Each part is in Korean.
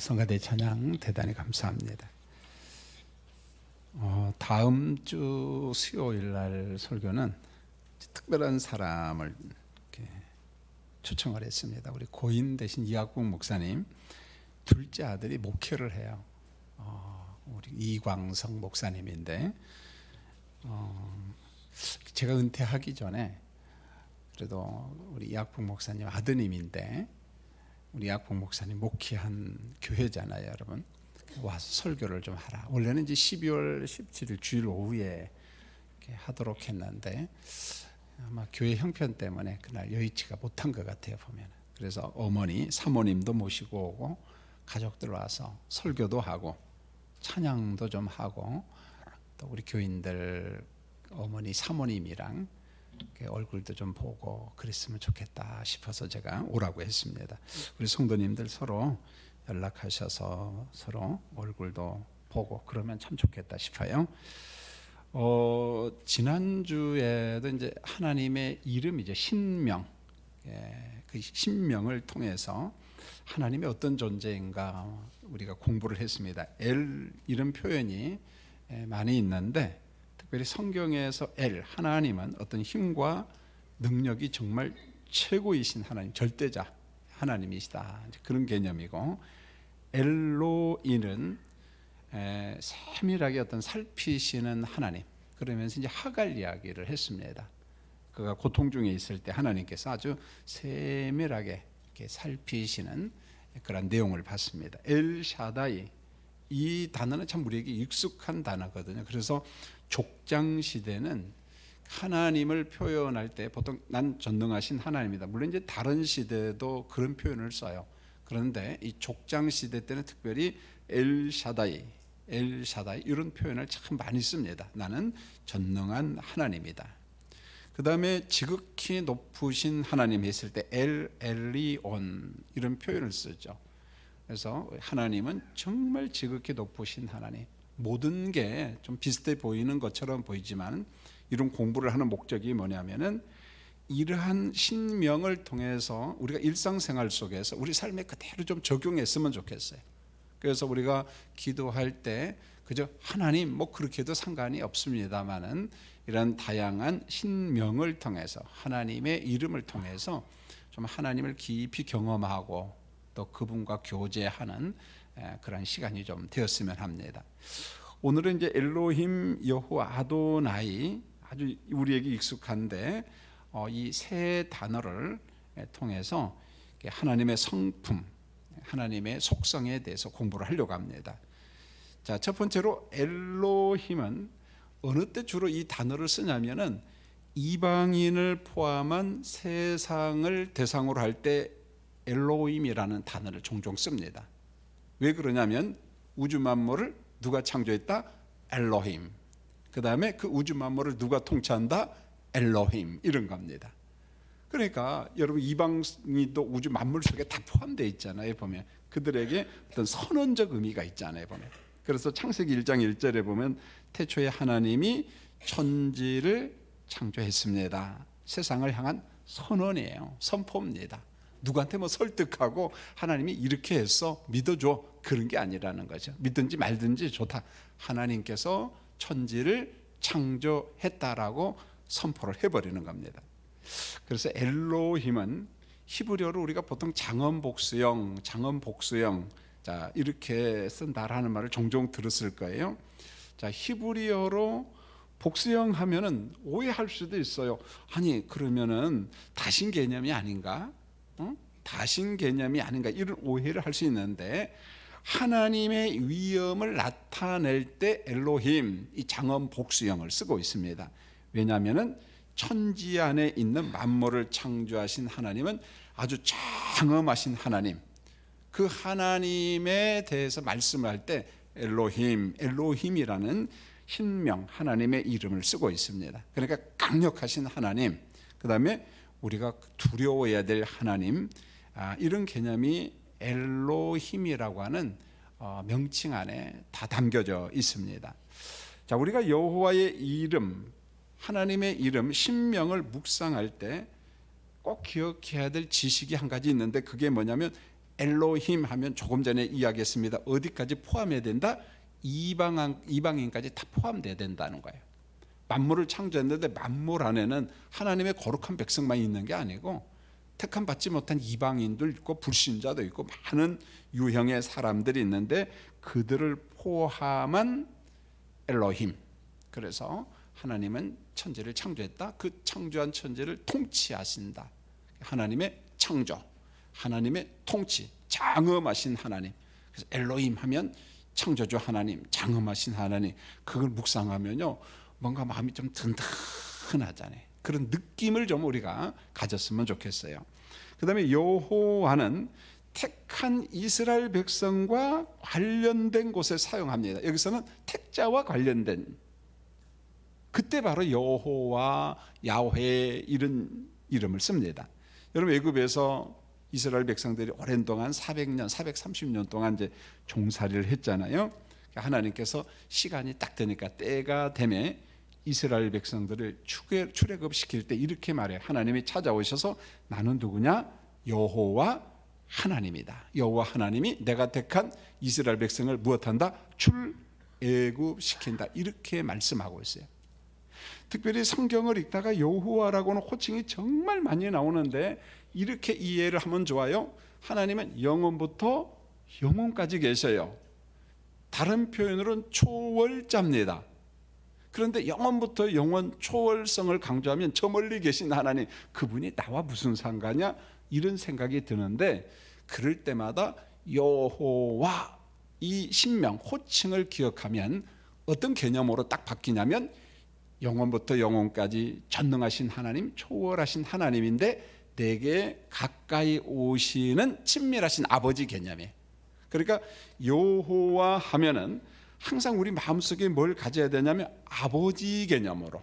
성가대 찬양 대단히 감사합니다. 다음 주 수요일 날 설교는 특별한 사람을 이렇게 초청을 했습니다. 우리 고인 되신 이학국 목사님 둘째 아들이 목회를 해요. 우리 이광성 목사님인데 제가 은퇴하기 전에 그래도 우리 이학국 목사님 아드님인데 우리 이학국 목사님 목회한 교회잖아요, 여러분. 와서 설교를 좀 하라. 원래는 이제 12월 17일 주일 오후에 이렇게 하도록 했는데 아마 교회 형편 때문에 그날 여의치가 못한 것 같아요, 보면. 그래서 어머니, 사모님도 모시고 오고 가족들 와서 설교도 하고 찬양도 좀 하고 또 우리 교인들 어머니, 사모님이랑 얼굴도 좀 보고 그랬으면 좋겠다 싶어서 제가 오라고 했습니다. 우리 성도님들 서로 연락하셔서 서로 얼굴도 보고 그러면 참 좋겠다 싶어요. 지난주에도 이제 하나님의 이름이죠, 신명. 그 신명을 통해서 하나님이 어떤 존재인가 우리가 공부를 했습니다. 엘 이런 표현이 많이 있는데 특별히 성경에서 엘, 하나님은 어떤 힘과 능력이 정말 최고이신 하나님, 절대자 하나님이시다, 그런 개념이고, 엘로이는 세밀하게 어떤 살피시는 하나님, 그러면서 이제 하갈 이야기를 했습니다. 그가 고통 중에 있을 때 하나님께서 아주 세밀하게 이렇게 살피시는 그런 내용을 봤습니다. 엘샤다이, 이 단어는 참 우리에게 익숙한 단어거든요. 그래서 족장 시대는 하나님을 표현할 때 보통 난 전능하신 하나님이다. 물론 이제 다른 시대도 그런 표현을 써요. 그런데 이 족장 시대 때는 특별히 엘샤다이 이런 표현을 참 많이 씁니다. 나는 전능한 하나님이다. 그 다음에 지극히 높으신 하나님 했을 때 엘리온 이런 표현을 쓰죠. 그래서 하나님은 정말 지극히 높으신 하나님. 모든 게 좀 비슷해 보이는 것처럼 보이지만 이런 공부를 하는 목적이 뭐냐면은 이러한 신명을 통해서 우리가 일상생활 속에서 우리 삶에 그대로 좀 적용했으면 좋겠어요. 그래서 우리가 기도할 때 그저 하나님 뭐 그렇게 해도 상관이 없습니다만은 이런 다양한 신명을 통해서 하나님의 이름을 통해서 좀 하나님을 깊이 경험하고 또 그분과 교제하는 그런 시간이 좀 되었으면 합니다. 오늘은 이제 엘로힘, 여호와, 아도나이, 아주 우리에게 익숙한데 이 세 단어를 통해서 하나님의 성품, 하나님의 속성에 대해서 공부를 하려고 합니다. 자, 첫 번째로 엘로힘은 어느 때 주로 이 단어를 쓰냐면은 이방인을 포함한 세상을 대상으로 할 때 엘로힘이라는 단어를 종종 씁니다. 왜 그러냐면 우주 만물을 누가 창조했다? 엘로힘. 그 다음에 그 우주 만물을 누가 통치한다? 엘로힘. 이런 겁니다. 그러니까 여러분 이방인도 우주 만물 속에 다 포함되어 있잖아요. 보면 그들에게 어떤 선언적 의미가 있잖아요. 보면 그래서 창세기 1장 1절에 보면 태초에 하나님이 천지를 창조했습니다. 세상을 향한 선언이에요. 선포입니다. 누구한테 뭐 설득하고 하나님이 이렇게 했어 믿어줘 그런 게 아니라는 거죠. 믿든지 말든지 좋다. 하나님께서 천지를 창조했다라고 선포를 해버리는 겁니다. 그래서 엘로힘은 히브리어로 우리가 보통 장언복수형 자 이렇게 쓴다라는 말을 종종 들었을 거예요. 자, 히브리어로 복수형 하면은 오해할 수도 있어요. 아니 그러면은 다신 개념이 아닌가? 다신 개념이 아닌가? 이런 오해를 할 수 있는데 하나님의 위엄을 나타낼 때 엘로힘, 이 장언 복수형을 쓰고 있습니다. 왜냐하면은 천지 안에 있는 만물을 창조하신 하나님은 아주 장엄하신 하나님, 그 하나님에 대해서 말씀할 때 엘로힘이라는 신명, 하나님의 이름을 쓰고 있습니다. 그러니까 강력하신 하나님, 그 다음에 우리가 두려워해야 될 하나님, 이런 개념이 엘로힘이라고 하는 명칭 안에 다 담겨져 있습니다. 자, 우리가 여호와의 이름, 하나님의 이름, 신명을 묵상할 때 꼭 기억해야 될 지식이 한 가지 있는데 그게 뭐냐면 엘로힘 하면 조금 전에 이야기했습니다. 어디까지 포함해야 된다? 이방인까지 다 포함돼야 된다는 거예요. 만물을 창조했는데 만물 안에는 하나님의 거룩한 백성만 있는 게 아니고 택함 받지 못한 이방인도 있고 불신자도 있고 많은 유형의 사람들이 있는데 그들을 포함한 엘로힘. 그래서 하나님은 천지를 창조했다. 그 창조한 천지를 통치하신다. 하나님의 창조, 하나님의 통치, 장엄하신 하나님. 그래서 엘로힘 하면 창조주 하나님, 장엄하신 하나님. 그걸 묵상하면요 뭔가 마음이 좀 든든하잖아요. 그런 느낌을 좀 우리가 가졌으면 좋겠어요. 그 다음에 여호와는 택한 이스라엘 백성과 관련된 곳에 사용합니다. 여기서는 택자와 관련된, 그때 바로 여호와, 야훼 이런 이름을 씁니다. 여러분 애굽에서 이스라엘 백성들이 오랜 동안 400년, 430년 동안 이제 종살이를 했잖아요. 하나님께서 시간이 딱 되니까 때가 되면 이스라엘 백성들을 출애굽시킬 때 이렇게 말해요. 하나님이 찾아오셔서 나는 누구냐? 여호와 하나님이다. 여호와 하나님이 내가 택한 이스라엘 백성을 무엇한다? 출애굽시킨다. 이렇게 말씀하고 있어요. 특별히 성경을 읽다가 여호와라고는 호칭이 정말 많이 나오는데 이렇게 이해를 하면 좋아요. 하나님은 영원부터 영원까지 계셔요. 다른 표현으로는 초월자입니다. 그런데 영원부터 영원 초월성을 강조하면 저 멀리 계신 하나님, 그분이 나와 무슨 상관이야? 이런 생각이 드는데 그럴 때마다 여호와 이 신명 호칭을 기억하면 어떤 개념으로 딱 바뀌냐면 영원부터 영원까지 전능하신 하나님, 초월하신 하나님인데 내게 가까이 오시는 친밀하신 아버지 개념이에요. 그러니까 여호와 하면은 항상 우리 마음속에 뭘 가져야 되냐면 아버지 개념으로,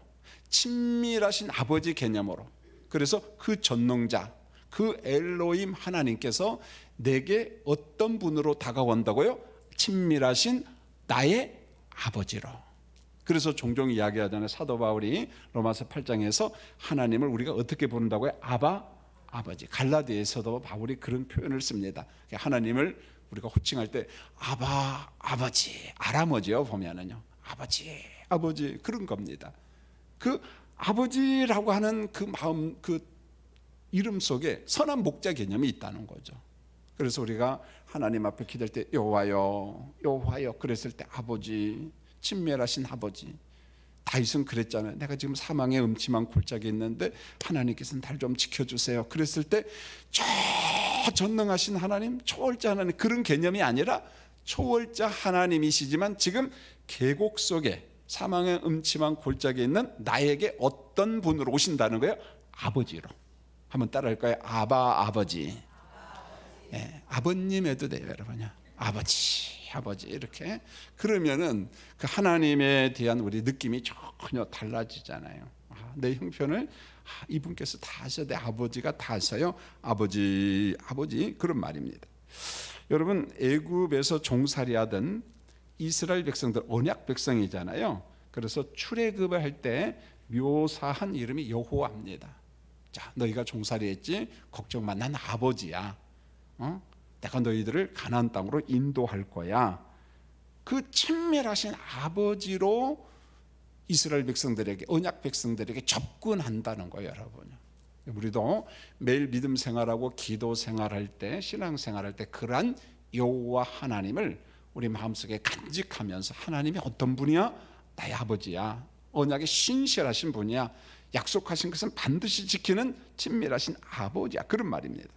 친밀하신 아버지 개념으로. 그래서 그 전능자, 그 엘로힘 하나님께서 내게 어떤 분으로 다가온다고요? 친밀하신 나의 아버지로. 그래서 종종 이야기하잖아요. 사도 바울이 로마서 8장에서 하나님을 우리가 어떻게 부른다고요? 아바, 아버지. 갈라디아에서도 바울이 그런 표현을 씁니다. 하나님을 우리가 호칭할 때 아바, 아버지, 아라머지요 보면은요, 아버지, 아버지 그런 겁니다. 그 아버지라고 하는 그 마음, 그 이름 속에 선한 목자 개념이 있다는 거죠. 그래서 우리가 하나님 앞에 기도할 때 여호와여, 여호와여 그랬을 때 아버지, 친밀하신 아버지. 다윗은 그랬잖아요. 내가 지금 사망의 음침한 골짜기에 있는데 하나님께서는 날 좀 지켜주세요. 그랬을 때 저 전능하신 하나님, 초월자 하나님, 그런 개념이 아니라 초월자 하나님이시지만 지금 계곡 속에 사망의 음침한 골짜기에 있는 나에게 어떤 분으로 오신다는 거예요? 아버지로. 한번 따라할까요? 아바, 아버지. 네, 아버님 해도 돼요 여러분요. 아버지, 아버지 이렇게. 그러면은 그 하나님에 대한 우리 느낌이 전혀 달라지잖아요. 내 형편을 이분께서 다 하셔, 내 아버지가 다 하셔요. 아버지, 아버지 그런 말입니다. 여러분 애굽에서 종살이하던 이스라엘 백성들 언약 백성이잖아요. 그래서 출애굽을 할 때 묘사한 이름이 여호와입니다. 자, 너희가 종살이했지? 걱정 마, 난 아버지야. 내가 너희들을 가나안 땅으로 인도할 거야. 그 친밀하신 아버지로 이스라엘 백성들에게, 언약 백성들에게 접근한다는 거예요 여러분. 우리도 매일 믿음 생활하고 기도 생활할 때, 신앙 생활할 때 그러한 여호와 하나님을 우리 마음속에 간직하면서 하나님이 어떤 분이야? 나의 아버지야. 언약에 신실하신 분이야. 약속하신 것은 반드시 지키는 친밀하신 아버지야. 그런 말입니다.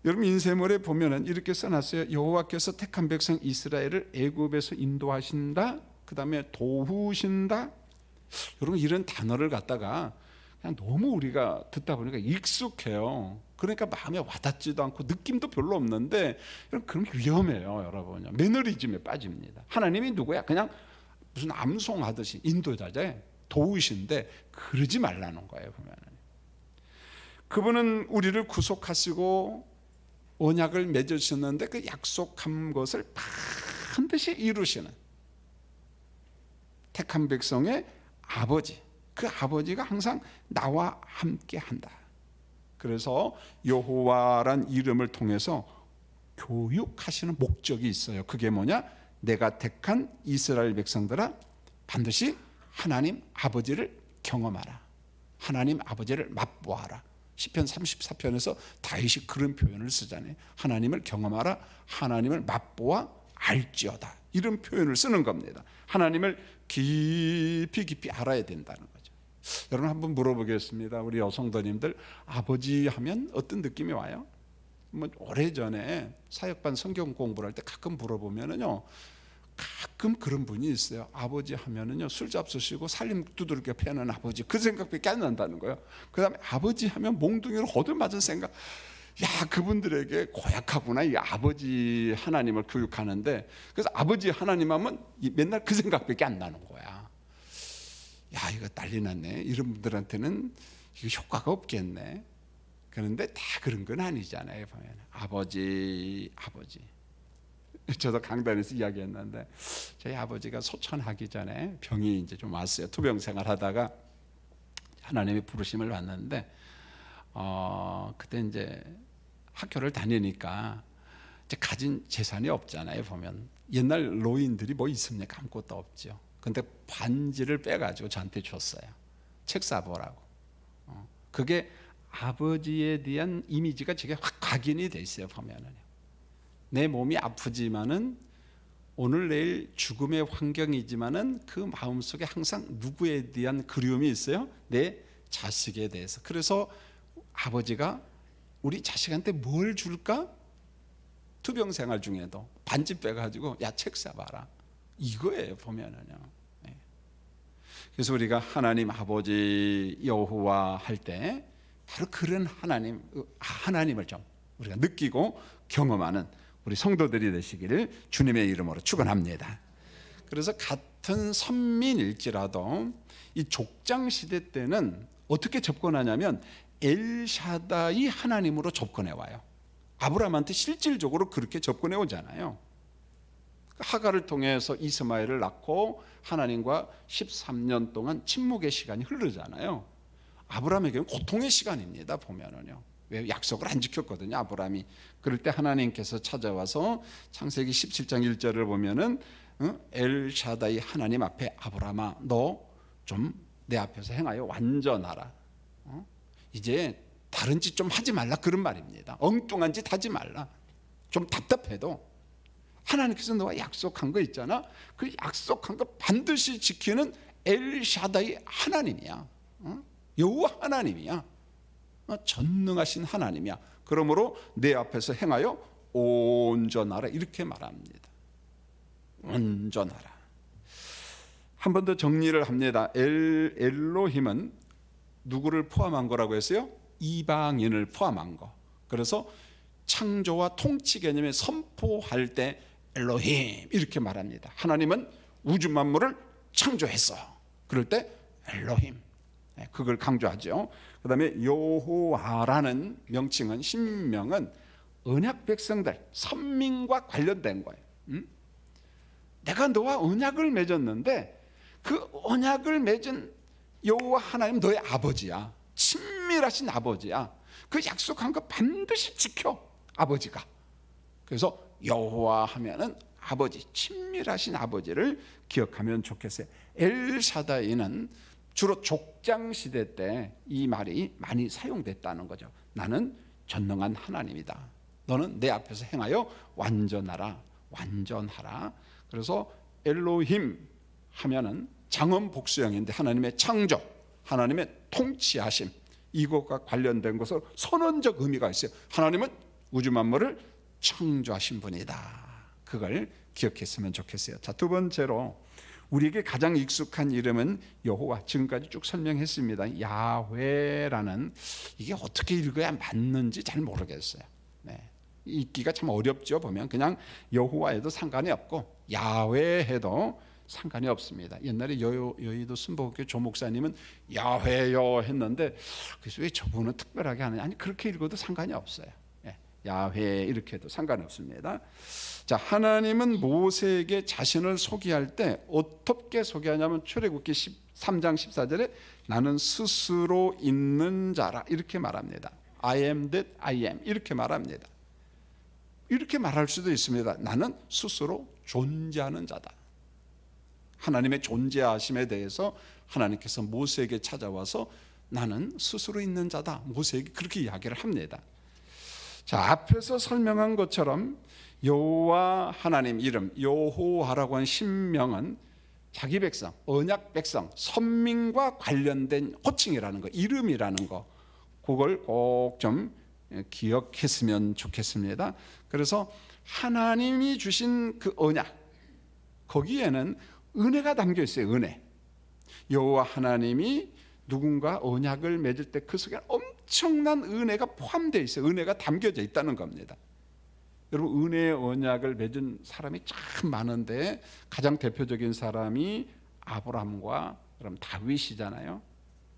여러분 인쇄물에 보면은 이렇게 써놨어요. 여호와께서 택한 백성 이스라엘을 애굽에서 인도하신다. 그 다음에 도우신다. 여러분 이런 단어를 갖다가 그냥 너무 우리가 듣다 보니까 익숙해요. 그러니까 마음에 와닿지도 않고 느낌도 별로 없는데 그럼 위험해요 여러분. 매너리즘에 빠집니다. 하나님이 누구야? 그냥 무슨 암송하듯이 인도자재 도우신데 그러지 말라는 거예요. 보면은 그분은 우리를 구속하시고 언약을 맺으셨는데 그 약속한 것을 반드시 이루시는 택한 백성의 아버지. 그 아버지가 항상 나와 함께 한다. 그래서 여호와란 이름을 통해서 교육하시는 목적이 있어요. 그게 뭐냐? 내가 택한 이스라엘 백성들아, 반드시 하나님 아버지를 경험하라. 하나님 아버지를 맛보아라. 시편 34편에서 다윗이 그런 표현을 쓰잖아요. 하나님을 경험하라, 하나님을 맛보아 알지어다, 이런 표현을 쓰는 겁니다. 하나님을 깊이 깊이 알아야 된다는 거죠. 여러분, 한번 물어보겠습니다. 우리 여성도님들, 아버지 하면 어떤 느낌이 와요? 뭐 오래전에 사역반 성경 공부를 할 때 가끔 물어보면은요, 가끔 그런 분이 있어요. 아버지 하면은요, 술 잡수시고 살림 두들겨 패는 아버지, 그 생각밖에 안 난다는 거예요. 그 다음에 아버지 하면 몽둥이로 호들 맞은 생각. 야, 그분들에게 고약하구나, 이 아버지 하나님을 교육하는데. 그래서 아버지 하나님 하면 맨날 그 생각밖에 안 나는 거야. 야, 이거 난리 났네. 이런 분들한테는 이거 효과가 없겠네. 그런데 다 그런 건 아니잖아요. 보면 아버지. 저도 강단에서 이야기했는데, 저희 아버지가 소천하기 전에 병이 이제 좀 왔어요. 투병 생활하다가 하나님의 부르심을 받는데, 그때 이제 학교를 다니니까 이제 가진 재산이 없잖아요. 보면 옛날 노인들이 뭐 있습니까? 아무것도 없죠. 근데 반지를 빼가지고 저한테 줬어요. 책 사보라고. 그게 아버지에 대한 이미지가 제게 확 각인이 돼 있어요. 보면은요, 내 몸이 아프지만은 오늘 내일 죽음의 환경이지만은 그 마음속에 항상 누구에 대한 그리움이 있어요? 내 자식에 대해서. 그래서 아버지가 우리 자식한테 뭘 줄까? 투병 생활 중에도 반지 빼가지고 야, 책 사봐라, 이거예요. 보면은요. 그래서 우리가 하나님 아버지 여호와 할 때 바로 그런 하나님을 좀 우리가 느끼고 경험하는 우리 성도들이 되시기를 주님의 이름으로 축원합니다. 그래서 같은 선민일지라도 이 족장 시대 때는 어떻게 접근하냐면 엘샤다이 하나님으로 접근해 와요. 아브라함한테 실질적으로 그렇게 접근해 오잖아요. 하가를 통해서 이스마엘을 낳고 하나님과 13년 동안 침묵의 시간이 흐르잖아요. 아브라함에게는 고통의 시간입니다. 보면은요, 왜? 약속을 안 지켰거든요, 아브라함이. 그럴 때 하나님께서 찾아와서 창세기 17장 1절을 보면은 엘샤다이 하나님 앞에, 아브라함아, 너 좀 내 앞에서 행하여 완전하라. 이제 다른 짓 좀 하지 말라, 그런 말입니다. 엉뚱한 짓 하지 말라. 좀 답답해도 하나님께서 너와 약속한 거 있잖아, 그 약속한 거 반드시 지키는 엘샤다이 하나님이야. 여호와 하나님이야. 전능하신 하나님이야. 그러므로 내 앞에서 행하여 온전하라, 이렇게 말합니다. 온전하라. 한 번 더 정리를 합니다. 엘로힘은 누구를 포함한 거라고 했어요? 이방인을 포함한 거. 그래서 창조와 통치 개념에 선포할 때 엘로힘 이렇게 말합니다. 하나님은 우주 만물을 창조했어. 그럴 때 엘로힘, 그걸 강조하죠. 그 다음에 여호와라는 명칭은, 신명은 언약 백성들, 선민과 관련된 거예요. 내가 너와 언약을 맺었는데 그 언약을 맺은 여호와 하나님 너의 아버지야. 친밀하신 아버지야. 그 약속한 거 반드시 지켜, 아버지가. 그래서 여호와 하면은 아버지, 친밀하신 아버지를 기억하면 좋겠어요. 엘샤다이는 주로 족장 시대 때 이 말이 많이 사용됐다는 거죠. 나는 전능한 하나님이다. 너는 내 앞에서 행하여 완전하라, 완전하라. 그래서 엘로힘 하면은 장엄 복수형인데 하나님의 창조, 하나님의 통치하심, 이것과 관련된 것으로 선언적 의미가 있어요. 하나님은 우주 만물을 창조하신 분이다. 그걸 기억했으면 좋겠어요. 자, 두 번째로 우리에게 가장 익숙한 이름은 여호와, 지금까지 쭉 설명했습니다. 야훼라는, 이게 어떻게 읽어야 맞는지 잘 모르겠어요. 읽기가 참 어렵죠. 보면 그냥 여호와 해도 상관이 없고 야훼 해도 상관이 없습니다. 옛날에 여의도 순복음교회 조 목사님은 야훼요 했는데, 그래서 왜 저분은 특별하게 하느냐? 아니, 그렇게 읽어도 상관이 없어요. 야훼 이렇게 해도 상관이 없습니다. 자, 하나님은 모세에게 자신을 소개할 때 어떻게 소개하냐면 출애굽기 13장 14절에 나는 스스로 있는 자라, 이렇게 말합니다. I am that I am 이렇게 말합니다. 이렇게 말할 수도 있습니다. 나는 스스로 존재하는 자다. 하나님의 존재하심에 대해서 하나님께서 모세에게 찾아와서 나는 스스로 있는 자다. 모세에게 그렇게 이야기를 합니다. 자, 앞에서 설명한 것처럼 여호와 하나님 이름 여호와라고 하는 신명은 자기 백성, 언약 백성, 선민과 관련된 호칭이라는 거, 이름이라는 거, 그걸 꼭 좀 기억했으면 좋겠습니다. 그래서 하나님이 주신 그 언약, 거기에는 은혜가 담겨 있어요. 은혜. 여호와 하나님이 누군가 언약을 맺을 때 그 속에 엄청난 은혜가 포함되어 있어요. 은혜가 담겨져 있다는 겁니다. 여러분, 은혜의 언약을 맺은 사람이 참 많은데 가장 대표적인 사람이 아브라함과 그럼 다윗이잖아요.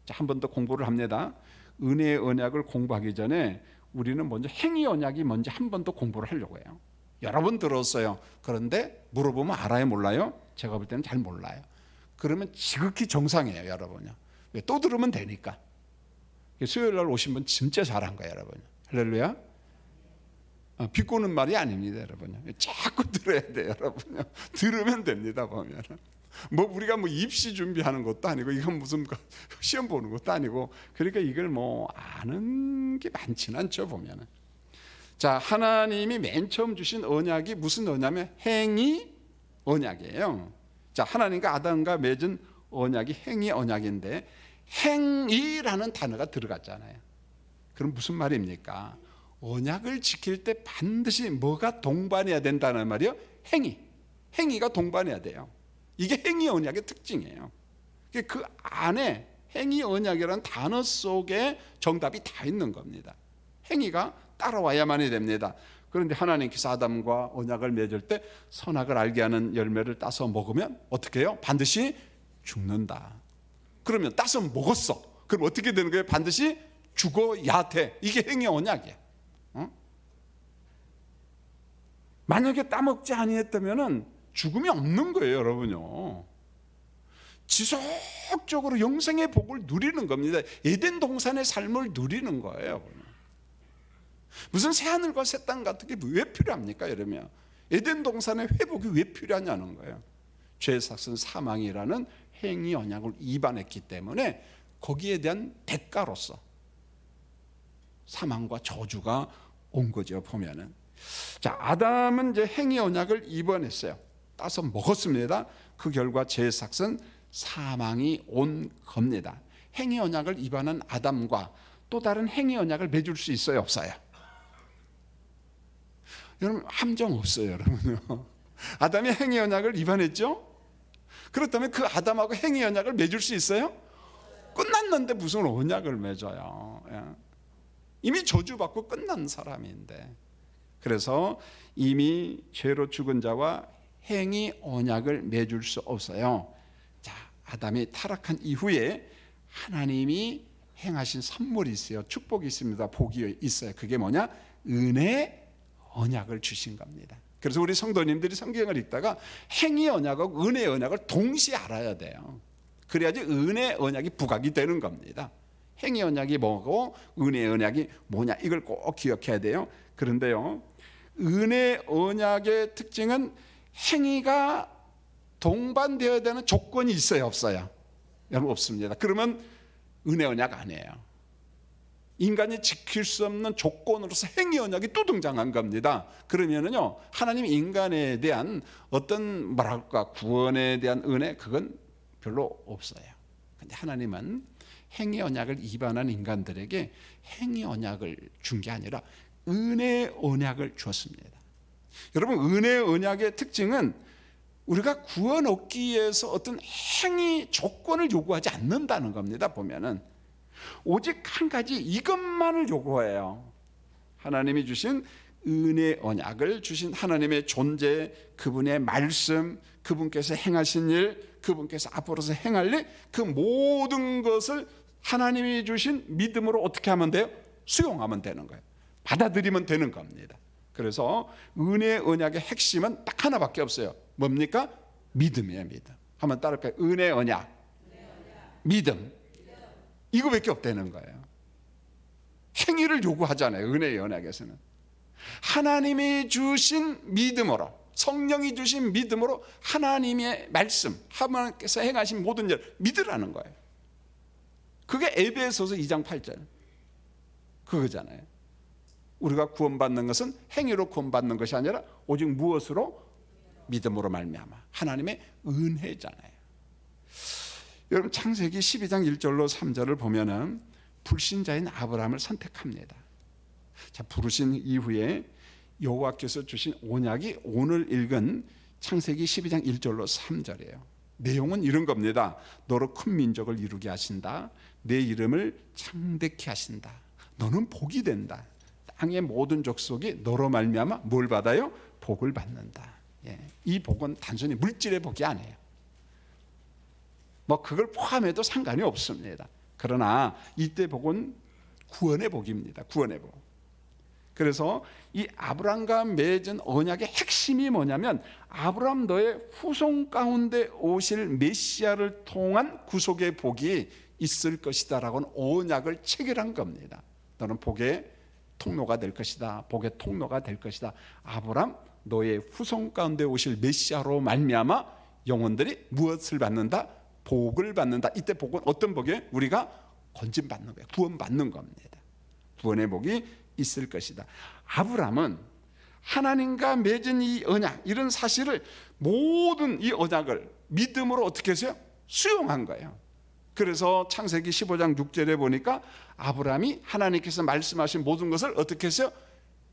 자, 한 번 더 공부를 합니다. 은혜의 언약을 공부하기 전에 우리는 먼저 행위 언약이 먼저 한 번 더 공부를 하려고 해요. 여러 번 들었어요. 그런데 물어보면 알아요, 몰라요? 제가 볼 때는 잘 몰라요. 그러면 지극히 정상이에요, 여러분요. 왜? 또 들으면 되니까. 수요일 날 오신 분 진짜 잘한 거예요, 여러분. 할렐루야. 비꼬는 말이 아닙니다, 여러분요. 자꾸 들어야 돼요, 여러분요. 들으면 됩니다, 보면. 뭐 우리가 뭐 입시 준비하는 것도 아니고 이건 무슨 시험 보는 것도 아니고, 그러니까 이걸 뭐 아는 게 많지는 않죠, 보면은. 자, 하나님이 맨 처음 주신 언약이 무슨 언약이냐면 행위 언약이에요. 자, 하나님과 아담과 맺은 언약이 행위 언약인데 행위라는 단어가 들어갔잖아요. 그럼 무슨 말입니까? 언약을 지킬 때 반드시 뭐가 동반해야 된다는 말이요? 행위가 동반해야 돼요. 이게 행위 언약의 특징이에요. 그 안에 행위 언약이라는 단어 속에 정답이 다 있는 겁니다. 행위가 따라와야만이 됩니다. 그런데 하나님께서 아담과 언약을 맺을 때 선악을 알게 하는 열매를 따서 먹으면 어떻게 해요? 반드시 죽는다. 그러면 따서 먹었어. 그럼 어떻게 되는 거예요? 반드시 죽어야 돼. 이게 행위 언약이야. 만약에 따먹지 아니했다면은 죽음이 없는 거예요, 여러분요. 지속적으로 영생의 복을 누리는 겁니다. 에덴 동산의 삶을 누리는 거예요. 무슨 새하늘과 새 땅 같은 게 왜 필요합니까? 이러면 에덴 동산의 회복이 왜 필요하냐는 거예요. 죄의 삭은 사망이라는 행위 언약을 위반했기 때문에 거기에 대한 대가로서 사망과 저주가 온 거죠, 보면은. 자, 아담은 이제 행위 언약을 위반했어요. 따서 먹었습니다. 그 결과 죄의 삭은 사망이 온 겁니다. 행위 언약을 위반한 아담과 또 다른 행위 언약을 맺을 수 있어요, 없어요? 여러분, 함정 없어요, 여러분요. 아담이 행위 언약을 위반했죠? 그렇다면 그 아담하고 행위 언약을 맺을 수 있어요? 끝났는데 무슨 언약을 맺어요? 이미 저주받고 끝난 사람인데. 그래서 이미 죄로 죽은 자와 행위 언약을 맺을 수 없어요. 자, 아담이 타락한 이후에 하나님이 행하신 선물이 있어요. 축복이 있습니다. 복이 있어요. 그게 뭐냐? 은혜 언약을 주신 겁니다. 그래서 우리 성도님들이 성경을 읽다가 행위 언약하고 은혜 언약을 동시에 알아야 돼요. 그래야지 은혜 언약이 부각이 되는 겁니다. 행위 언약이 뭐고 은혜 언약이 뭐냐, 이걸 꼭 기억해야 돼요. 그런데요, 은혜 언약의 특징은 행위가 동반되어야 되는 조건이 있어요, 없어요? 여러분, 없습니다. 그러면 은혜 언약 아니에요. 인간이 지킬 수 없는 조건으로서 행위 언약이 또 등장한 겁니다. 그러면은요, 하나님 인간에 대한 어떤 뭐랄까 구원에 대한 은혜, 그건 별로 없어요. 근데 하나님은 행위 언약을 위반한 인간들에게 행위 언약을 준 게 아니라 은혜 언약을 주었습니다. 여러분, 은혜 언약의 특징은 우리가 구원 얻기 위해서 어떤 행위 조건을 요구하지 않는다는 겁니다. 보면은 오직 한 가지 이것만을 요구해요. 하나님이 주신 은혜 언약을 주신 하나님의 존재, 그분의 말씀, 그분께서 행하신 일, 그분께서 앞으로서 행할 일, 그 모든 것을 하나님이 주신 믿음으로 어떻게 하면 돼요? 수용하면 되는 거예요. 받아들이면 되는 겁니다. 그래서 은혜 언약의 핵심은 딱 하나밖에 없어요. 뭡니까? 믿음이에요, 믿음. 한번 따라할까요? 은혜 언약, 믿음. 이거밖에 없다는 거예요. 행위를 요구하잖아요. 은혜의 언약에서는 하나님이 주신 믿음으로, 성령이 주신 믿음으로 하나님의 말씀, 하나님께서 행하신 모든 일 믿으라는 거예요. 그게 에베소서 2장 8절 그거잖아요. 우리가 구원받는 것은 행위로 구원받는 것이 아니라 오직 무엇으로? 믿음으로 말미암아. 하나님의 은혜잖아요. 여러분 창세기 12장 1절로 3절을 보면은 불신자인 아브라함을 선택합니다. 자, 부르신 이후에 여호와께서 주신 언약이 오늘 읽은 창세기 12장 1절로 3절이에요. 내용은 이런 겁니다. 너로 큰 민족을 이루게 하신다. 내 이름을 창대케 하신다. 너는 복이 된다. 땅의 모든 족속이 너로 말미암아 뭘 받아요? 복을 받는다. 예. 이 복은 단순히 물질의 복이 아니에요. 뭐 그걸 포함해도 상관이 없습니다. 그러나 이때 복은 구원의 복입니다. 구원의 복. 그래서 이 아브라함과 맺은 언약의 핵심이 뭐냐면 아브라함 너의 후손 가운데 오실 메시아를 통한 구속의 복이 있을 것이다라고는 언약을 체결한 겁니다. 너는 복의 통로가 될 것이다. 복의 통로가 될 것이다. 아브라함 너의 후손 가운데 오실 메시아로 말미암아 영혼들이 무엇을 받는다? 복을 받는다. 이때 복은 어떤 복이에요? 우리가 건진받는 거예요. 구원받는 겁니다. 구원의 복이 있을 것이다. 아브라함은 하나님과 맺은 이 언약, 이런 사실을 모든 이 언약을 믿음으로 어떻게 했어요? 수용한 거예요. 그래서 창세기 15장 6절에 보니까 아브라함이 하나님께서 말씀하신 모든 것을 어떻게 했어요?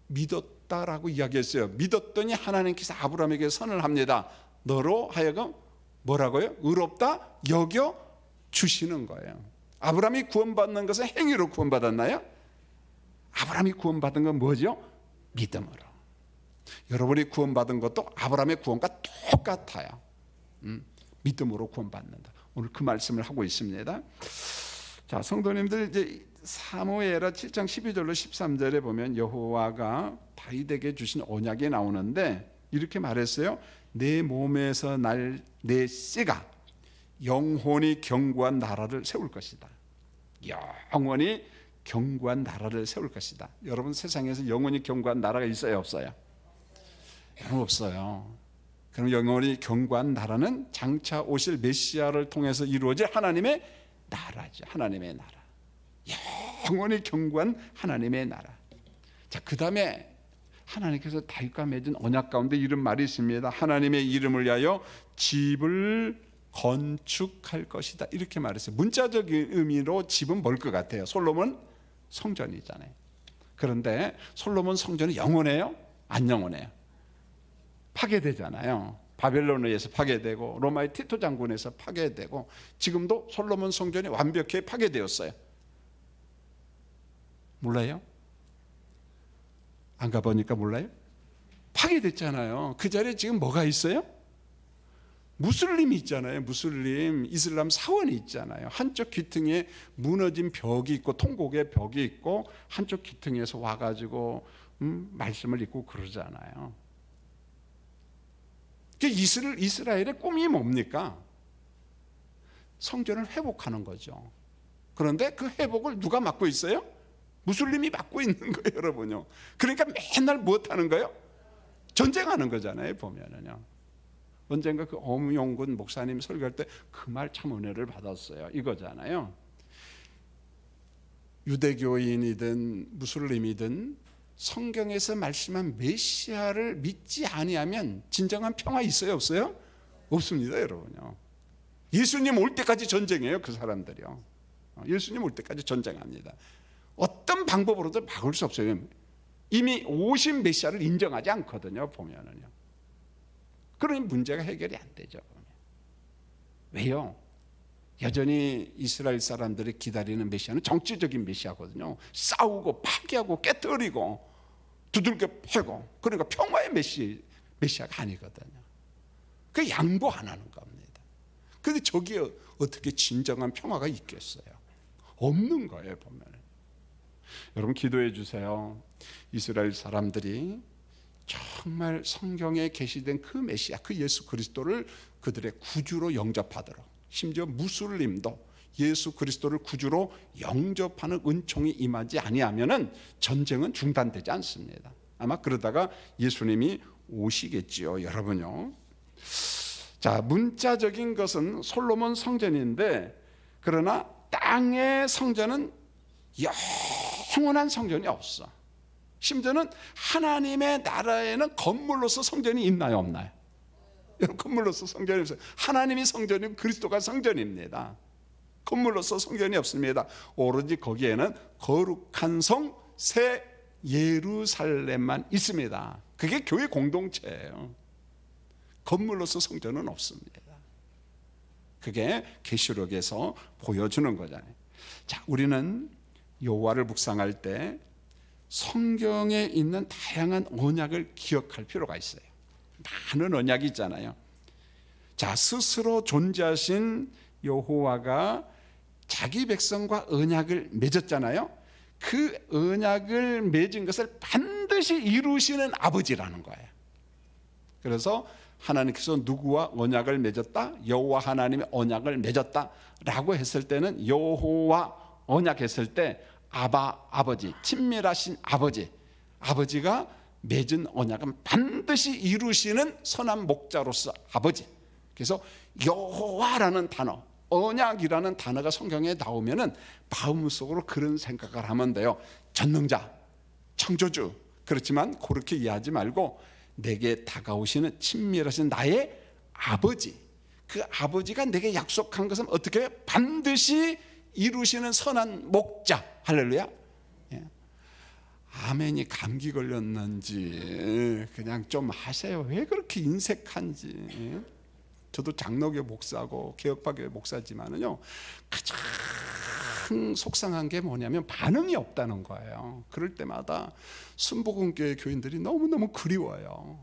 믿었다라고 이야기했어요. 믿었더니 하나님께서 아브라함에게 선을 합니다. 너로 하여금 뭐라고요? 의롭다 여겨 주시는 거예요. 아브라함이 구원받는 것은 행위로 구원받았나요? 아브라함이 구원받은 건 뭐죠? 믿음으로. 여러분이 구원받은 것도 아브라함의 구원과 똑같아요. 믿음으로 구원받는다. 오늘 그 말씀을 하고 있습니다. 자, 성도님들, 이제 사무엘하 7장 12절로 13절에 보면 여호와가 다윗에게 주신 언약이 나오는데 이렇게 말했어요. 내 몸에서 날 내 씨가 영원히 견고한 나라를 세울 것이다. 영원히 견고한 나라를 세울 것이다. 여러분 세상에서 영원히 견고한 나라가 있어요, 없어요? 없어요. 그럼 영원히 견고한 나라는 장차 오실 메시아를 통해서 이루어질 하나님의 나라죠. 하나님의 나라. 영원히 견고한 하나님의 나라. 자, 그 다음에 하나님께서 다윗과 맺은 언약 가운데 이런 말이 있습니다. 하나님의 이름을 위하여 집을 건축할 것이다. 이렇게 말했어요. 문자적인 의미로 집은 뭘 것 같아요? 솔로몬 성전이잖아요. 그런데 솔로몬 성전이 영원해요? 안 영원해요? 파괴되잖아요. 바벨론에 의해서 파괴되고 로마의 티토 장군에서 파괴되고 지금도 솔로몬 성전이 완벽히 파괴되었어요. 몰라요? 안 가보니까 몰라요? 파괴됐잖아요. 그 자리에 지금 뭐가 있어요? 무슬림이 있잖아요. 무슬림 이슬람 사원이 있잖아요. 한쪽 귀퉁이에 무너진 벽이 있고 통곡의 벽이 있고 한쪽 귀퉁이에서 와가지고 말씀을 읽고 그러잖아요. 이스라엘의 꿈이 뭡니까? 성전을 회복하는 거죠. 그런데 그 회복을 누가 맡고 있어요? 무슬림이 맡고 있는 거예요, 여러분요. 그러니까 맨날 무엇하는 거예요? 전쟁하는 거잖아요, 보면은요. 언젠가 그 엄용군 목사님 설교할 때 그 말 참 은혜를 받았어요. 이거잖아요. 유대교인이든 무슬림이든 성경에서 말씀한 메시아를 믿지 아니하면 진정한 평화 있어요, 없어요? 없습니다, 여러분요. 예수님 올 때까지 전쟁해요, 그 사람들이요. 예수님 올 때까지 전쟁합니다. 어떤 방법으로도 막을 수 없어요. 이미 오신 메시아를 인정하지 않거든요, 보면은요. 그러니 문제가 해결이 안 되죠. 왜요? 여전히 이스라엘 사람들이 기다리는 메시아는 정치적인 메시아거든요. 싸우고 파괴하고 깨뜨리고 두들겨 패고, 그러니까 평화의 메시아가 아니거든요. 그 양보 안 하는 겁니다. 그런데 저기에 어떻게 진정한 평화가 있겠어요? 없는 거예요, 보면. 여러분 기도해 주세요. 이스라엘 사람들이 정말 성경에 계시된 그 메시아, 그 예수 그리스도를 그들의 구주로 영접하도록, 심지어 무슬림도 예수 그리스도를 구주로 영접하는 은총이 임하지 아니하면은 전쟁은 중단되지 않습니다. 아마 그러다가 예수님이 오시겠지요, 여러분요. 자, 문자적인 것은 솔로몬 성전인데, 그러나 땅의 성전은 영원한 성전이 없어. 심지어는 하나님의 나라에는 건물로서 성전이 있나요, 없나요? 여러분, 건물로서 성전이 없어요. 하나님이 성전이고 그리스도가 성전입니다. 건물로서 성전이 없습니다. 오로지 거기에는 거룩한 성 새 예루살렘만 있습니다. 그게 교회 공동체예요. 건물로서 성전은 없습니다. 그게 계시록에서 보여주는 거잖아요. 자, 우리는 여호와를 묵상할 때 성경에 있는 다양한 언약을 기억할 필요가 있어요. 많은 언약이 있잖아요. 자, 스스로 존재하신 여호와가 자기 백성과 언약을 맺었잖아요. 그 언약을 맺은 것을 반드시 이루시는 아버지라는 거예요. 그래서 하나님께서 누구와 언약을 맺었다? 여호와 하나님의 언약을 맺었다라고 했을 때는, 여호와 언약했을 때 아버지, 친밀하신 아버지가 맺은 언약은 반드시 이루시는 선한 목자로서 아버지. 그래서 여호와라는 단어, 언약이라는 단어가 성경에 나오면은 마음속으로 그런 생각을 하면 돼요. 전능자, 창조주. 그렇지만 그렇게 이해하지 말고 내게 다가오시는 친밀하신 나의 아버지, 그 아버지가 내게 약속한 것은 어떻게 반드시 이루시는 선한 목자. 할렐루야. 예. 아멘이 감기 걸렸는지 그냥 좀 하세요. 왜 그렇게 인색한지. 예. 저도 장로교 목사고 개혁파교회 목사지만은요, 가장 속상한 게 뭐냐면 반응이 없다는 거예요. 그럴 때마다 순복음교회 교인들이 너무너무 그리워요.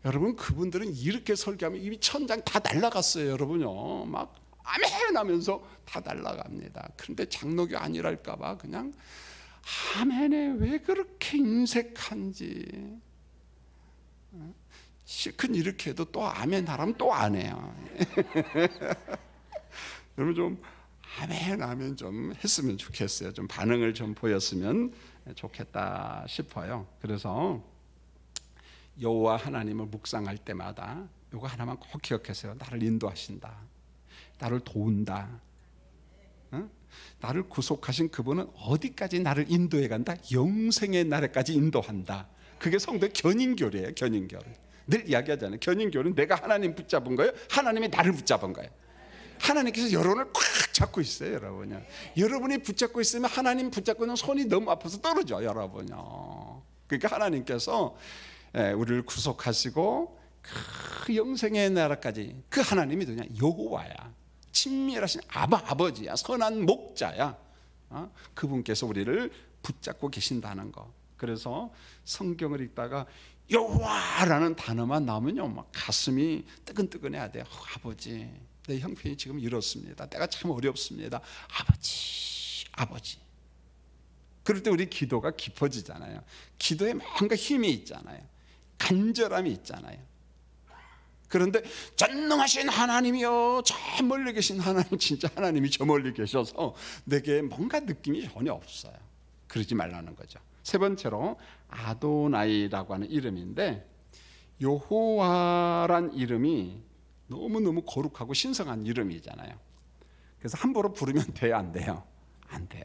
여러분, 그분들은 이렇게 설교하면 이미 천장 다 날아갔어요. 여러분요, 막 아멘 하면서 다 날아갑니다. 그런데 장로교 아니랄까 봐 그냥 아멘에 왜 그렇게 인색한지. 실컷 이렇게 해도 또 아멘 하라면 또 안 해요. 여러분, 좀 아멘 좀 했으면 좋겠어요. 좀 반응을 좀 보였으면 좋겠다 싶어요. 그래서 여호와 하나님을 묵상할 때마다 이거 하나만 꼭 기억하세요. 나를 인도하신다, 나를 도운다, 나를 구속하신 그분은 어디까지 나를 인도해 간다? 영생의 나라까지 인도한다. 그게 성도의 견인교리예요. 견인교리. 늘 이야기하잖아요. 견인교리는 내가 하나님 붙잡은 거예요, 하나님이 나를 붙잡은 거예요. 하나님께서 여러분을 꽉 잡고 있어요, 여러분요. 여러분이 붙잡고 있으면 하나님 붙잡고 있는 손이 너무 아파서 떨어져, 여러분요. 그러니까 하나님께서 우리를 구속하시고 그 영생의 나라까지, 그 하나님이 누구냐? 여호와야. 친밀하신 아버지야. 선한 목자야. 그분께서 우리를 붙잡고 계신다는 거. 그래서 성경을 읽다가 여호와라는 단어만 나오면요, 막 가슴이 뜨끈뜨끈해야 돼요. 아버지, 내 형편이 지금 이렇습니다. 내가 참 어렵습니다. 아버지. 그럴 때 우리 기도가 깊어지잖아요. 기도에 뭔가 힘이 있잖아요. 간절함이 있잖아요. 그런데 전능하신 하나님이요, 저 멀리 계신 하나님, 진짜 하나님이 저 멀리 계셔서 내게 뭔가 느낌이 전혀 없어요. 그러지 말라는 거죠. 세 번째로 아도나이라고 하는 이름인데, 여호와란 이름이 너무너무 거룩하고 신성한 이름이잖아요. 그래서 함부로 부르면 돼요, 안 돼요? 안 돼요.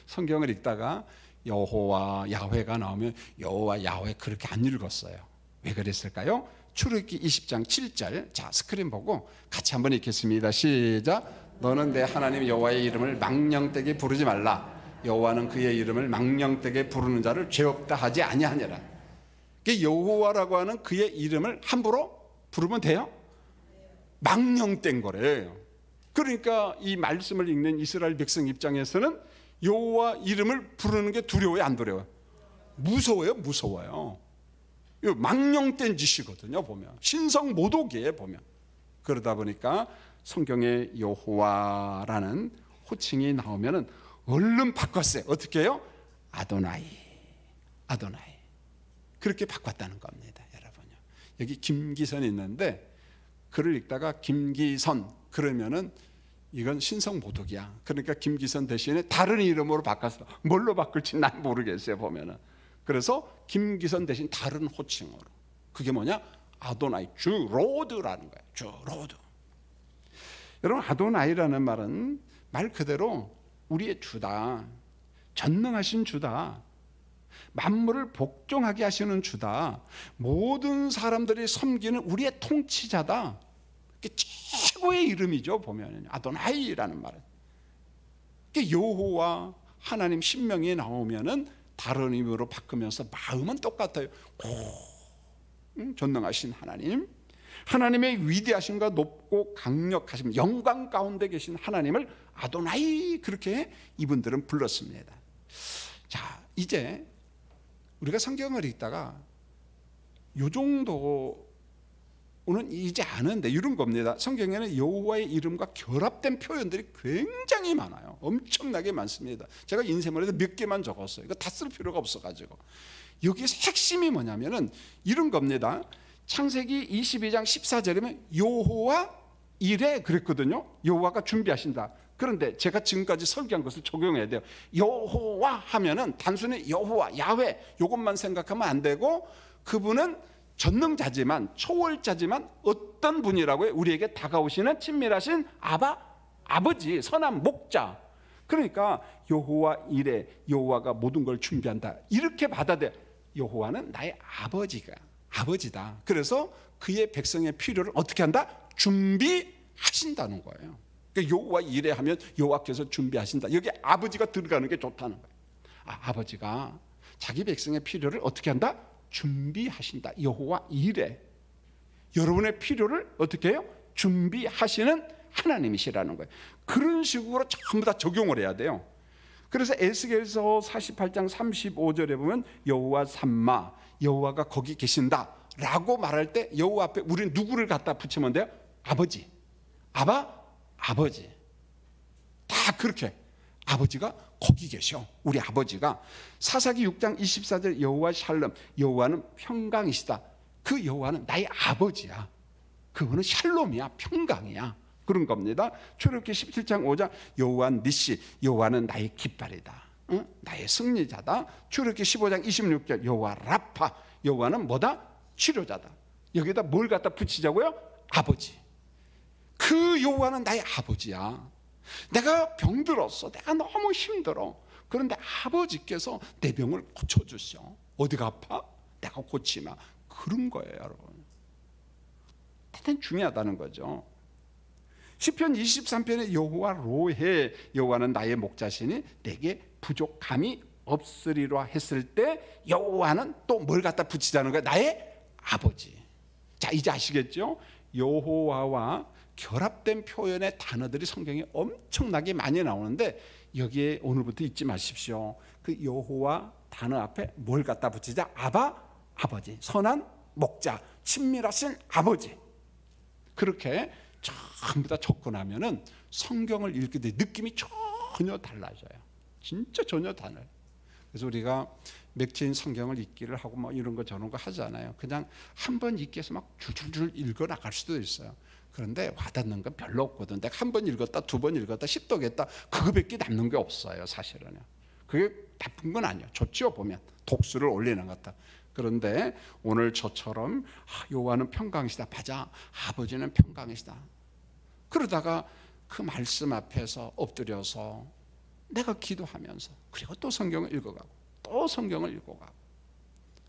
성경을 읽다가 여호와, 야훼가 나오면 여호와, 야훼 그렇게 안 읽었어요. 왜 그랬을까요? 출애굽기 20장 7절. 자, 스크린 보고 같이 한번 읽겠습니다. 시작. 너는 내 하나님 여호와의 이름을 망령되게 부르지 말라. 여호와는 그의 이름을 망령되게 부르는 자를 죄 없다 하지 아니하니라. 여호와라고 하는 그의 이름을 함부로 부르면 돼요? 망령된 거래요. 그러니까 이 말씀을 읽는 이스라엘 백성 입장에서는 여호와 이름을 부르는 게 두려워요, 안 두려워요? 무서워요, 무서워요. 이거 망령된 짓이거든요, 보면. 신성 모독이에요, 보면. 그러다 보니까 성경에 여호와라는 호칭이 나오면은 얼른 바꿨어요. 어떻게 해요? 아도나이. 그렇게 바꿨다는 겁니다, 여러분요. 여기 김기선이 있는데 글을 읽다가 김기선 그러면은 이건 신성모독이야. 그러니까 김기선 대신에 다른 이름으로 바꿔서 뭘로 바꿀지 난 모르겠어요 보면은. 그래서 김기선 대신 다른 호칭으로. 그게 뭐냐? 아도나이, 주 로드라는 거예요. 주 로드. 여러분, 아도나이라는 말은 말 그대로 우리의 주다, 전능하신 주다, 만물을 복종하게 하시는 주다, 모든 사람들이 섬기는 우리의 통치자다. 최고의 이름이죠 보면. 아도나이라는 말은 여호와 하나님 신명이 나오면은 다른 의미로 바꾸면서 마음은 똑같아요. 전능하신 하나님, 하나님의 위대하심과 높고 강력하심, 영광 가운데 계신 하나님을 아도나이, 그렇게 이분들은 불렀습니다. 자, 이제 우리가 성경을 읽다가 요 정도는 이제 아는데 이런 겁니다. 성경에는 여호와의 이름과 결합된 표현들이 굉장히 많아요. 엄청나게 많습니다. 제가 인쇄물에서 몇 개만 적었어요. 이거 다 쓸 필요가 없어가지고. 여기서 핵심이 뭐냐면은 이런 겁니다. 창세기 22장 14절이면 여호와 이래 그랬거든요. 여호와가 준비하신다. 그런데 제가 지금까지 설교한 것을 적용해야 돼요. 여호와 하면은 단순히 여호와, 야훼 요것만 생각하면 안 되고, 그분은 전능자지만, 초월자지만 어떤 분이라고요? 우리에게 다가오시는 친밀하신 아버지, 선한 목자. 그러니까 여호와 이래, 여호와가 모든 걸 준비한다, 이렇게 받아들여. 여호와는 나의 아버지다. 그래서 그의 백성의 필요를 어떻게 한다? 준비하신다는 거예요. 그러니까 여호와 이래 하면 여호와께서 준비하신다. 여기 아버지가 들어가는 게 좋다는 거예요. 아버지가 자기 백성의 필요를 어떻게 한다? 준비하신다. 여호와 이래. 여러분의 필요를 어떻게 해요? 준비하시는 하나님이시라는 거예요. 그런 식으로 전부 다 적용을 해야 돼요. 그래서 에스겔서 48장 35절에 보면 여호와 삼마, 여호와가 거기 계신다 라고 말할 때 여호와 앞에 우리는 누구를 갖다 붙이면 돼요? 아버지, 아버지. 다 그렇게 아버지가 거기 계셔. 우리 아버지가. 사사기 6장 24절 여호와 샬롬, 여호와는 평강이시다. 그 여호와는 나의 아버지야. 그거는 샬롬이야, 평강이야. 그런 겁니다. 출애굽기 17장 5장 여호와는 니시, 여호와는 나의 깃발이다, 나의 승리자다. 출애굽기 15장 26절 여호와 라파, 여호와는 뭐다? 치료자다. 여기다 뭘 갖다 붙이자고요? 아버지. 그 여호와는 나의 아버지야. 내가 병들었어, 내가 너무 힘들어. 그런데 아버지께서 내 병을 고쳐주셔. 어디가 아파? 내가 고치마. 그런 거예요 여러분. 대단히 중요하다는 거죠. 시편 23편에 여호와 로해, 여호와는 나의 목자시니 내게 부족함이 없으리라 했을 때 여호와는 또 뭘 갖다 붙이자는 거야? 나의 아버지. 자, 이제 아시겠죠? 여호와와 결합된 표현의 단어들이 성경에 엄청나게 많이 나오는데 여기에 오늘부터 잊지 마십시오. 그 여호와 단어 앞에 뭘 갖다 붙이자? 아버지, 선한 목자, 친밀하신 아버지. 그렇게 전부 다 적고 나면은 성경을 읽게 돼 느낌이 전혀 달라져요. 진짜 전혀 달라요. 그래서 우리가 맥주인 성경을 읽기를 하고 뭐 이런 거 저런 거 하잖아요. 그냥 한 번 읽기 위해서 막 줄줄줄 읽어 나갈 수도 있어요. 그런데 와닿는 건 별로 없거든. 내가 한 번 읽었다, 두 번 읽었다, 십독했다, 그거밖에 남는 게 없어요 사실은요. 그게 나쁜 건 아니에요. 좋지요 보면 독수를 올리는 것 같다. 그런데 오늘 저처럼 여호와는 평강이시다, 맞아, 아버지는 평강이시다, 그러다가 그 말씀 앞에서 엎드려서 내가 기도하면서 그리고 또 성경을 읽어가고 또 성경을 읽어가고,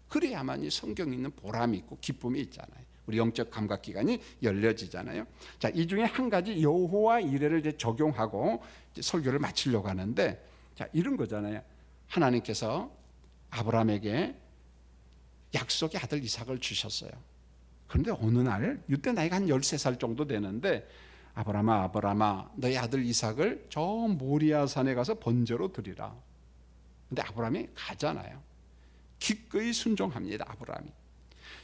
그래야만이 성경 읽는 보람이 있고 기쁨이 있잖아요. 우리 영적 감각기관이 열려지잖아요. 자, 이 중에 한 가지 여호와 이레를 이제 적용하고 이제 설교를 마치려고 하는데, 자, 이런 거잖아요. 하나님께서 아브라함에게 약속의 아들 이삭을 주셨어요. 그런데 어느 날 이때 나이가 한 13살 정도 되는데 아브라함아 너의 아들 이삭을 저 모리아 산에 가서 번제로 드리라. 근데 아브라함이 가잖아요. 기꺼이 순종합니다. 아브라함이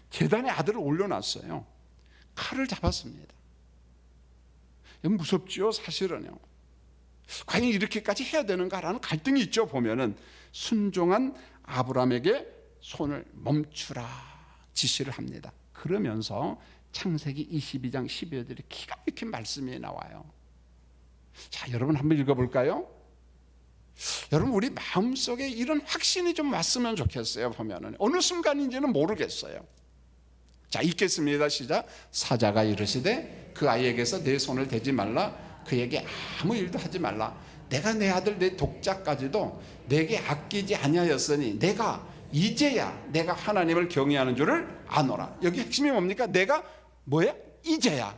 제단에 아들을 올려놨어요. 칼을 잡았습니다. 무섭죠 사실은요. 과연 이렇게까지 해야 되는가라는 갈등이 있죠. 보면은 순종한 아브라함에게 손을 멈추라 지시를 합니다. 그러면서 창세기 22장 12절에 기가 막힌 말씀이 나와요. 자, 여러분 한번 읽어볼까요? 여러분 우리 마음속에 이런 확신이 좀 왔으면 좋겠어요. 보면은 어느 순간인지는 모르겠어요. 자, 읽겠습니다. 시작. 사자가 이르시되 그 아이에게서 내 손을 대지 말라. 그에게 아무 일도 하지 말라. 내가 내 아들 내 독자까지도 내게 아끼지 아니하였으니 내가 이제야 내가 하나님을 경외하는 줄을 아노라. 여기 핵심이 뭡니까? 내가 뭐야? 이제야.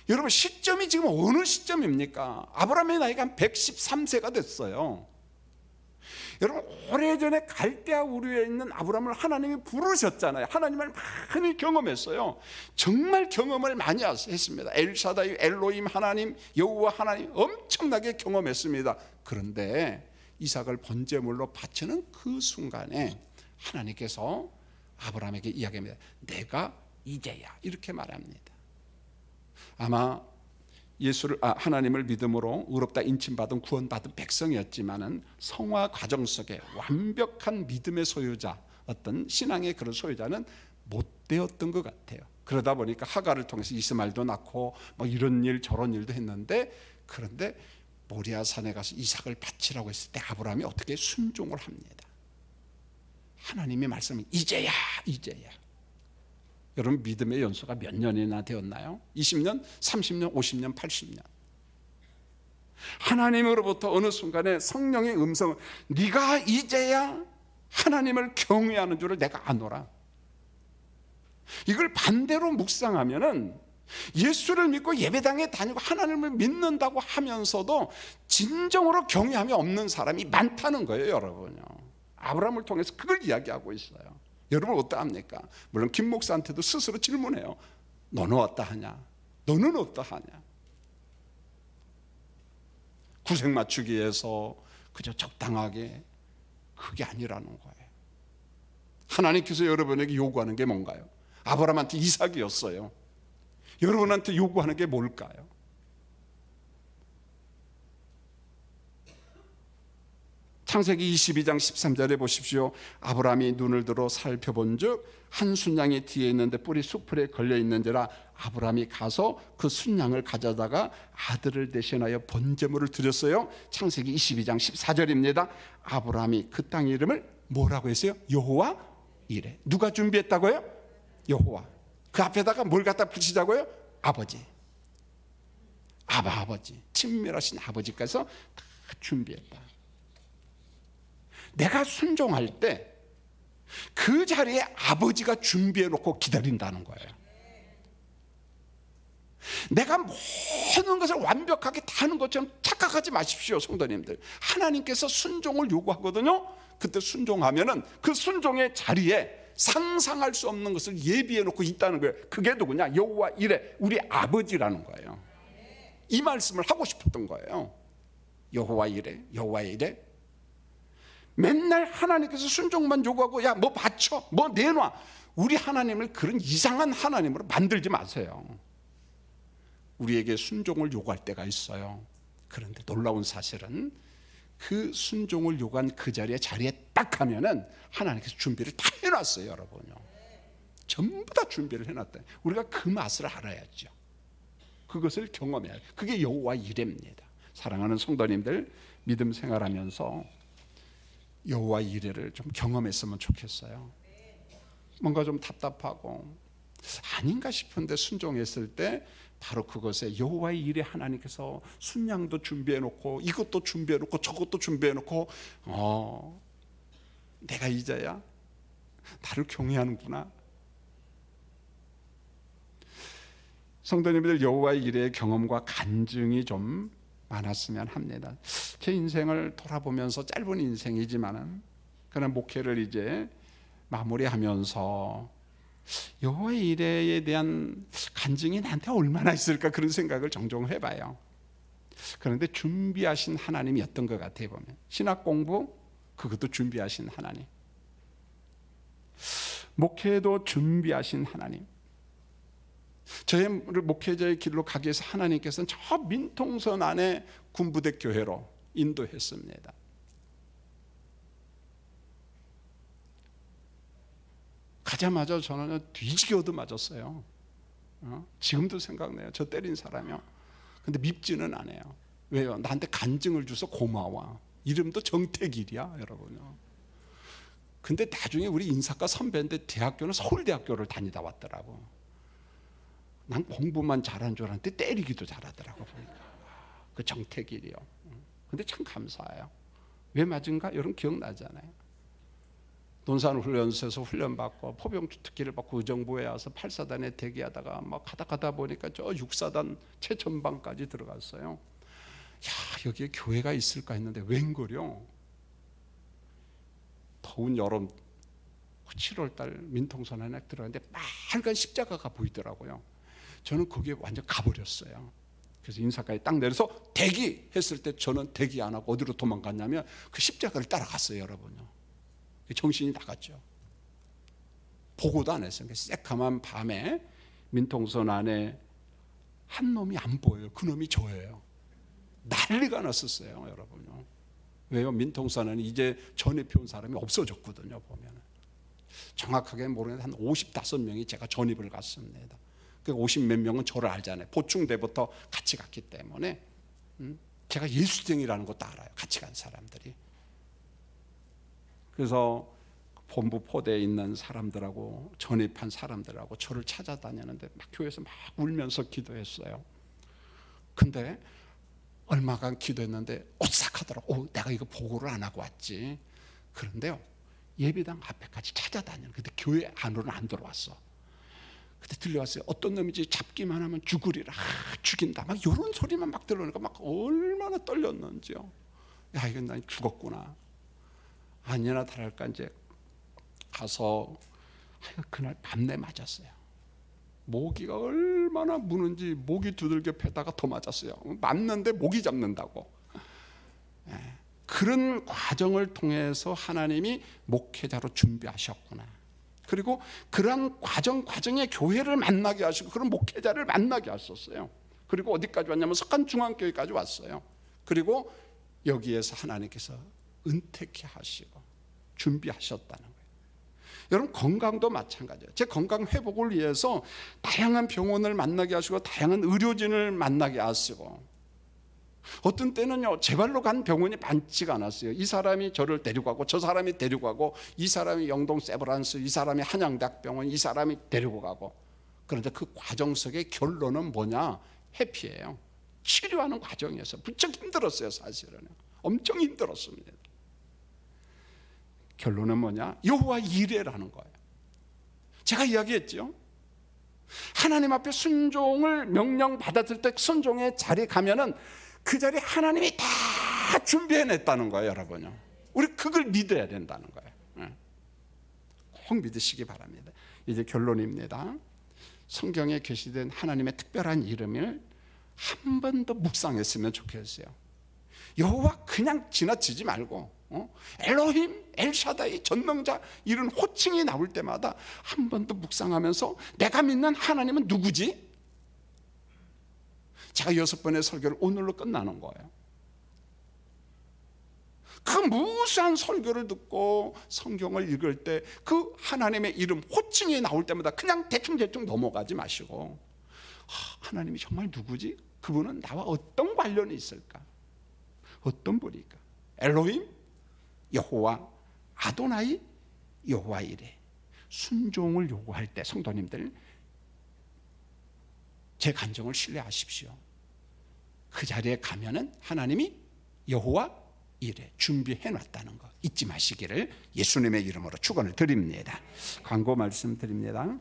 여러분 시점이 지금 어느 시점입니까? 아브라함의 나이가 한 113세가 됐어요. 여러분 오래전에 갈대아 우르에 있는 아브라함을 하나님이 부르셨잖아요. 하나님을 많이 경험했어요. 정말 경험을 많이 했습니다. 엘샤다이, 엘로힘 하나님, 여호와 하나님 엄청나게 경험했습니다. 그런데 이삭을 번제물로 바치는 그 순간에 하나님께서 아브라함에게 이야기합니다. 내가 이제야, 이렇게 말합니다. 아마 하나님을 믿음으로 의롭다 인침받은 구원받은 백성이었지만은 성화 과정 속에 완벽한 믿음의 소유자, 어떤 신앙의 그런 소유자는 못 되었던 것 같아요. 그러다 보니까 하갈을 통해서 이스마엘도 낳고 뭐 이런 일 저런 일도 했는데, 그런데 모리아 산에 가서 이삭을 바치라고 했을 때 아브라함이 어떻게 순종을 합니다. 하나님의 말씀은 이제야, 이제야. 여러분 믿음의 연수가 몇 년이나 되었나요? 20년, 30년, 50년, 80년. 하나님으로부터 어느 순간에 성령의 음성은 네가 이제야 하나님을 경외하는 줄을 내가 아노라. 이걸 반대로 묵상하면은 예수를 믿고 예배당에 다니고 하나님을 믿는다고 하면서도 진정으로 경외함이 없는 사람이 많다는 거예요, 여러분요. 아브라함을 통해서 그걸 이야기하고 있어요. 여러분 어떠합니까? 물론 김 목사한테도 스스로 질문해요. 너는 어떠하냐? 너는 어떠하냐? 구색 맞추기 위해서 그저 적당하게, 그게 아니라는 거예요. 하나님께서 여러분에게 요구하는 게 뭔가요? 아브라함한테 이삭이었어요. 여러분한테 요구하는 게 뭘까요? 창세기 22장 13절에 보십시오. 아브라함이 눈을 들어 살펴본즉 한 순양이 뒤에 있는데 뿔이 수풀에 걸려 있는지라 아브라함이 가서 그 순양을 가져다가 아들을 대신하여 번제물을 드렸어요. 창세기 22장 14절입니다. 아브라함이 그 땅 이름을 뭐라고 했어요? 여호와 이레. 누가 준비했다고요? 여호와. 그 앞에다가 뭘 갖다 붙이자고요? 아버지. 아버지. 친밀하신 아버지께서 다 준비했다. 내가 순종할 때 그 자리에 아버지가 준비해 놓고 기다린다는 거예요. 내가 모든 것을 완벽하게 다 하는 것처럼 착각하지 마십시오, 성도님들. 하나님께서 순종을 요구하거든요. 그때 순종하면은 그 순종의 자리에 상상할 수 없는 것을 예비해 놓고 있다는 거예요. 그게 누구냐? 여호와 이레, 우리 아버지라는 거예요. 이 말씀을 하고 싶었던 거예요. 여호와 이레, 여호와 이레. 맨날 하나님께서 순종만 요구하고 야 뭐 바쳐, 뭐 내놔. 우리 하나님을 그런 이상한 하나님으로 만들지 마세요. 우리에게 순종을 요구할 때가 있어요. 그런데 놀라운 사실은 그 순종을 요구한 그 자리에 딱 하면은 하나님께서 준비를 다 해놨어요, 여러분요. 전부 다 준비를 해놨다. 우리가 그 맛을 알아야죠. 그것을 경험해야. 그게 여호와 이레입니다. 사랑하는 성도님들, 믿음 생활하면서 여호와 이레를 좀 경험했으면 좋겠어요. 뭔가 좀 답답하고 아닌가 싶은데 순종했을 때 바로 그것에 여호와 이레 하나님께서 순양도 준비해 놓고 이것도 준비해 놓고 저것도 준비해 놓고 내가 이제야 나를 경외하는구나. 성도님들, 여호와 이레의 경험과 간증이 좀 많았으면 합니다. 제 인생을 돌아보면서, 짧은 인생이지만은 그런 목회를 이제 마무리하면서 여호와 이레에 대한 간증이 나한테 얼마나 있을까, 그런 생각을 종종 해봐요. 그런데 준비하신 하나님이었던 것 같아요. 보면 신학 공부, 그것도 준비하신 하나님, 목회도 준비하신 하나님. 저의 목회자의 길로 가기 위해서 하나님께서는 저 민통선 안에 군부대 교회로 인도했습니다. 가자마자 저는 뒤지게 얻어맞았어요. 지금도 생각나요. 저 때린 사람이요. 근데 밉지는 않아요. 왜요? 나한테 간증을 줘서 고마워. 이름도 정태길이야, 여러분요. 근데 나중에 우리 인사과 선배인데 대학교는 서울대학교를 다니다 왔더라고. 난 공부만 잘한 줄 알았는데 때리기도 잘하더라고 보니까. 그 정태길이요. 근데 참 감사해요. 왜 맞은가? 여러분 기억나잖아요. 논산훈련소에서 훈련받고 포병투특기를 받고 의정부에 와서 8사단에 대기하다가 막 가다 보니까 저 6사단 최전방까지 들어갔어요. 야, 여기에 교회가 있을까 했는데 웬걸요? 더운 여름 7월달 민통선안에 들어갔는데 빨간 십자가가 보이더라고요. 저는 거기에 완전 가버렸어요. 그래서 인사까지 딱 내려서 대기했을 때 저는 대기 안 하고 어디로 도망갔냐면 그 십자가를 따라갔어요, 여러분요. 정신이 나갔죠. 보고도 안 했어요. 새카만 밤에 민통선 안에 한 놈이 안 보여요. 그 놈이 저예요. 난리가 났었어요, 여러분요. 왜요? 민통선은 이제 전입해 온 사람이 없어졌거든요, 보면. 정확하게 모르는데 한 55명이 제가 전입을 갔습니다. 그 50몇 명은 저를 알잖아요. 보충대부터 같이 갔기 때문에. 제가 예수쟁이라는 것도 알아요, 같이 간 사람들이. 그래서 본부 포대에 있는 사람들하고 전입한 사람들하고 저를 찾아다니는데 막 교회에서 막 울면서 기도했어요. 근데 얼마간 기도했는데 오싹하더라고. 내가 이거 보고를 안 하고 왔지. 그런데요, 예배당 앞에까지 찾아다니는. 근데 교회 안으로는 안 들어왔어. 그때 들려왔어요. 어떤 놈이지 잡기만 하면 죽으리라. 죽인다. 막 이런 소리만 막 들으니까 막 얼마나 떨렸는지요. 야, 이건 난 죽었구나. 아니나 다를까 이제 가서 그날 밤내 맞았어요. 모기가 얼마나 무는지 모기 두들겨 패다가 더 맞았어요. 맞는데 모기 잡는다고. 그런 과정을 통해서 하나님이 목회자로 준비하셨구나. 그리고 그런 과정에 교회를 만나게 하시고 그런 목회자를 만나게 하셨어요. 그리고 어디까지 왔냐면 석간중앙교회까지 왔어요. 그리고 여기에서 하나님께서 은퇴케 하시고 준비하셨다는 거예요. 여러분 건강도 마찬가지예요. 제 건강 회복을 위해서 다양한 병원을 만나게 하시고 다양한 의료진을 만나게 하시고, 어떤 때는요 제 발로 간 병원이 많지가 않았어요. 이 사람이 저를 데리고 가고 저 사람이 데리고 가고, 이 사람이 영동 세브란스, 이 사람이 한양대학병원, 이 사람이 데리고 가고. 그런데 그 과정 속의 결론은 뭐냐? 해피예요. 치료하는 과정이어서 부쩍 힘들었어요. 사실은 엄청 힘들었습니다. 결론은 뭐냐? 여호와 이레라는 거예요. 제가 이야기했죠. 하나님 앞에 순종을 명령 받았을 때 순종의 자리에 가면은 그 자리에 하나님이 다 준비해냈다는 거예요, 여러분요. 우리 그걸 믿어야 된다는 거예요. 꼭 믿으시기 바랍니다. 이제 결론입니다. 성경에 게시된 하나님의 특별한 이름을 한 번 더 묵상했으면 좋겠어요. 여호와 그냥 지나치지 말고 엘로힘, 엘샤다이, 전능자 이런 호칭이 나올 때마다 한 번 더 묵상하면서 내가 믿는 하나님은 누구지? 제가 6번의 설교를 오늘로 끝나는 거예요. 그 무수한 설교를 듣고 성경을 읽을 때 그 하나님의 이름 호칭이 나올 때마다 그냥 대충 넘어가지 마시고, 하나님이 정말 누구지? 그분은 나와 어떤 관련이 있을까? 어떤 분일까? 엘로힘, 여호와, 아도나이, 여호와 이레. 순종을 요구할 때 성도님들 제 간증을 신뢰하십시오. 그 자리에 가면은 하나님이 여호와 이레 준비해 놨다는 거 잊지 마시기를 예수님의 이름으로 축원을 드립니다. 광고 말씀드립니다.